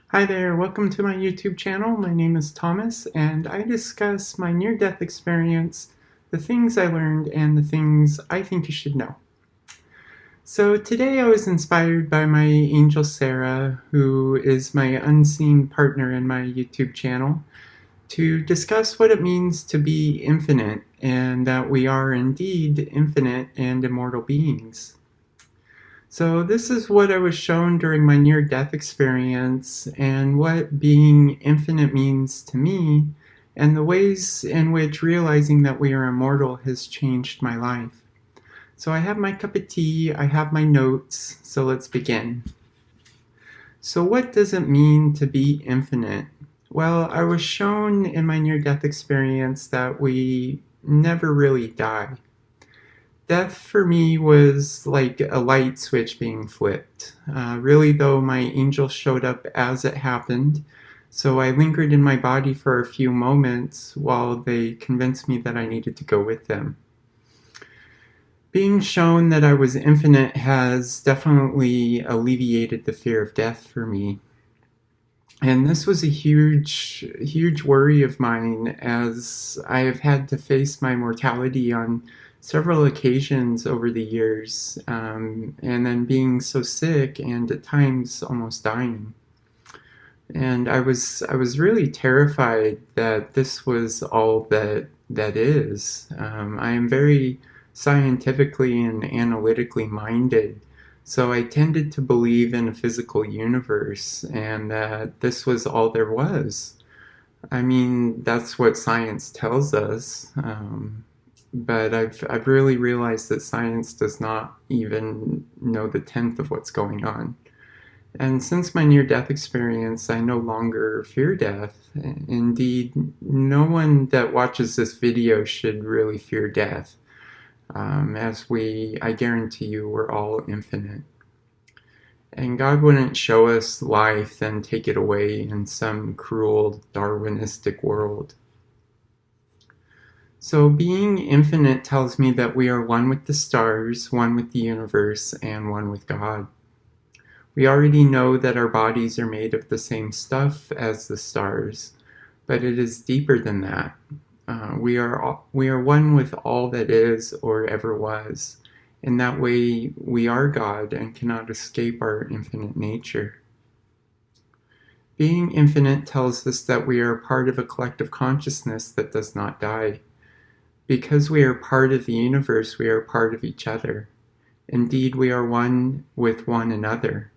Hi there, welcome to my YouTube channel. My name is Thomas, and I discuss my near-death experience, the things I learned, and the things I think you should know. So today I was inspired by my angel Sarah, who is my unseen partner in my YouTube channel, to discuss what it means to be infinite, and that we are indeed infinite and immortal beings. So this is what I was shown during my near-death experience and what being infinite means to me, and the ways in which realizing that we are immortal has changed my life. So I have my cup of tea, I have my notes, so let's begin. So what does it mean to be infinite? Well, I was shown in my near-death experience that we never really die. Death for me was like a light switch being flipped. Really, though, my angel showed up as it happened, so I lingered in my body for a few moments while they convinced me that I needed to go with them. Being shown that I was infinite has definitely alleviated the fear of death for me. And this was a huge worry of mine, as I have had to face my mortality on several occasions over the years, and then being so sick and at times almost dying. And I was really terrified that this was all that is. I am very scientifically and analytically minded, so I tended to believe in a physical universe and that this was all there was. I mean, that's what science tells us, but I've really realized that science does not even know the tenth of what's going on. And since my near-death experience, I no longer fear death. Indeed, no one that watches this video should really fear death, I guarantee you, we're all infinite. And God wouldn't show us life, then take it away in some cruel Darwinistic world. So being infinite tells me that we are one with the stars, one with the universe, and one with God. We already know that our bodies are made of the same stuff as the stars, but it is deeper than that. We are one with all that is or ever was. In that way, we are God and cannot escape our infinite nature. Being infinite tells us that we are part of a collective consciousness that does not die. Because we are part of the universe, we are part of each other. Indeed, we are one with one another.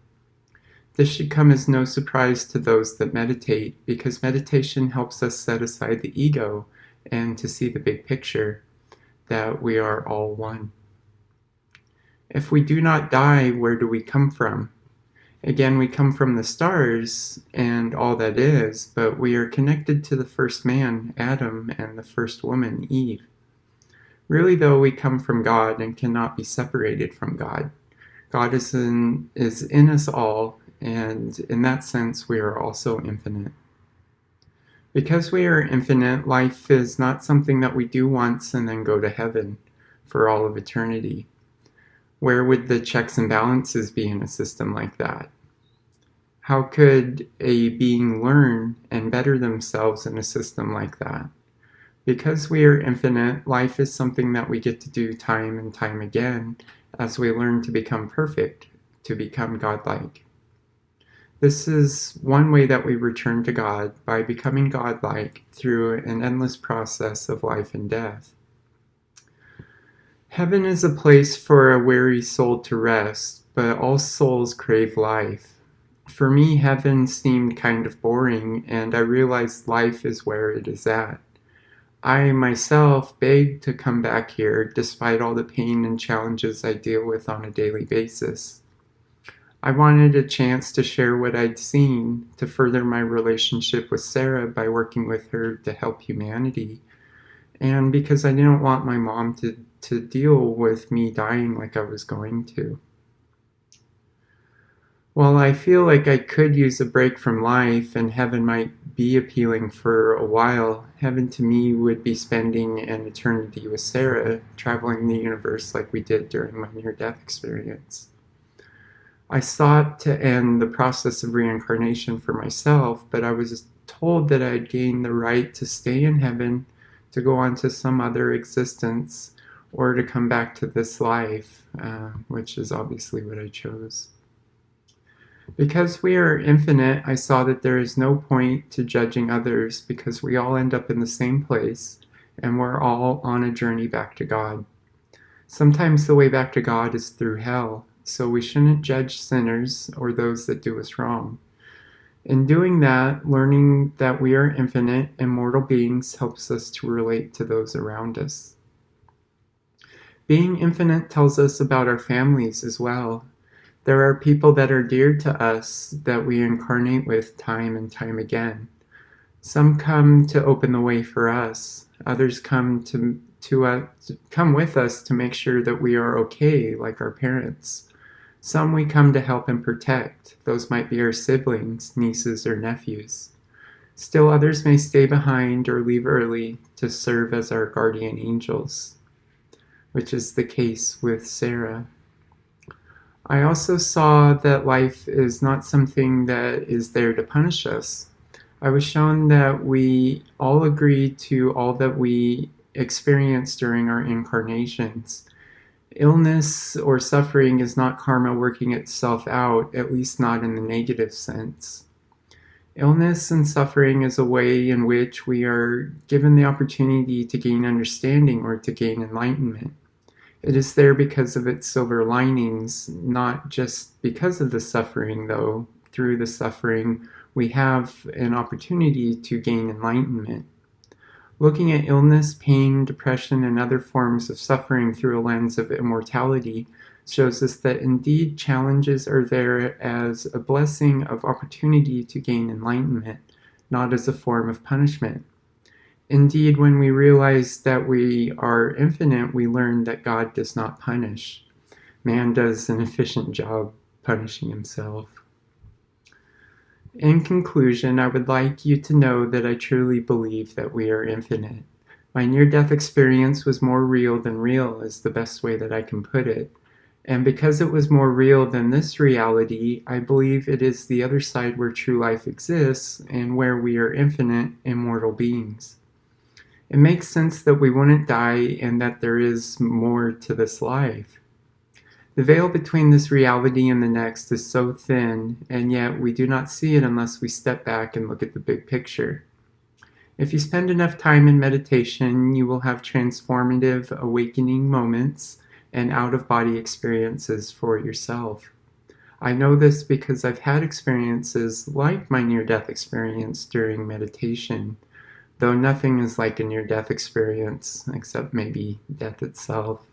This should come as no surprise to those that meditate, because meditation helps us set aside the ego and to see the big picture, that we are all one. If we do not die, where do we come from? Again, we come from the stars and all that is, but we are connected to the first man, Adam, and the first woman, Eve. Really, though, we come from God and cannot be separated from God. God is in us all, and in that sense, we are also infinite. Because we are infinite, life is not something that we do once and then go to heaven for all of eternity. Where would the checks and balances be in a system like that? How could a being learn and better themselves in a system like that? Because we are infinite, life is something that we get to do time and time again as we learn to become perfect, to become godlike. This is one way that we return to God, by becoming godlike through an endless process of life and death. Heaven is a place for a weary soul to rest, but all souls crave life. For me, heaven seemed kind of boring, and I realized life is where it is at. I myself begged to come back here, despite all the pain and challenges I deal with on a daily basis. I wanted a chance to share what I'd seen, to further my relationship with Sarah by working with her to help humanity, and because I didn't want my mom to deal with me dying like I was going to. While I feel like I could use a break from life and heaven might be appealing for a while, heaven to me would be spending an eternity with Sarah, traveling the universe like we did during my near-death experience. I sought to end the process of reincarnation for myself, but I was told that I'd gained the right to stay in heaven, to go on to some other existence, or to come back to this life, which is obviously what I chose. Because we are infinite, I saw that there is no point to judging others because we all end up in the same place and we're all on a journey back to God. Sometimes the way back to God is through hell, so we shouldn't judge sinners or those that do us wrong. In doing that, learning that we are infinite, immortal beings helps us to relate to those around us. Being infinite tells us about our families as well. There are people that are dear to us that we incarnate with time and time again. Some come to open the way for us. Others come come with us to make sure that we are okay, like our parents. Some we come to help and protect. Those might be our siblings, nieces, or nephews. Still others may stay behind or leave early to serve as our guardian angels, which is the case with Sarah. I also saw that life is not something that is there to punish us. I was shown that we all agree to all that we experience during our incarnations. Illness or suffering is not karma working itself out, at least not in the negative sense. Illness and suffering is a way in which we are given the opportunity to gain understanding or to gain enlightenment. It is there because of its silver linings, not just because of the suffering, though. Through the suffering, we have an opportunity to gain enlightenment. Looking at illness, pain, depression, and other forms of suffering through a lens of immortality shows us that indeed challenges are there as a blessing of opportunity to gain enlightenment, not as a form of punishment. Indeed, when we realize that we are infinite, we learn that God does not punish. Man does an efficient job punishing himself. In conclusion, I would like you to know that I truly believe that we are infinite. My near-death experience was more real than real, is the best way that I can put it. And because it was more real than this reality, I believe it is the other side where true life exists and where we are infinite, immortal beings. It makes sense that we wouldn't die and that there is more to this life. The veil between this reality and the next is so thin, and yet we do not see it unless we step back and look at the big picture. If you spend enough time in meditation, you will have transformative awakening moments and out-of-body experiences for yourself. I know this because I've had experiences like my near-death experience during meditation, though nothing is like a near-death experience, except maybe death itself.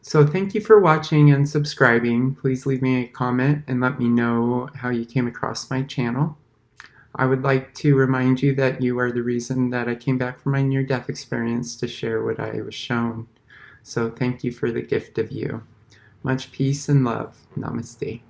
So thank you for watching and subscribing. Please leave me a comment and let me know how you came across my channel. I would like to remind you that you are the reason that I came back from my near-death experience to share what I was shown. So thank you for the gift of you. Much peace and love. Namaste.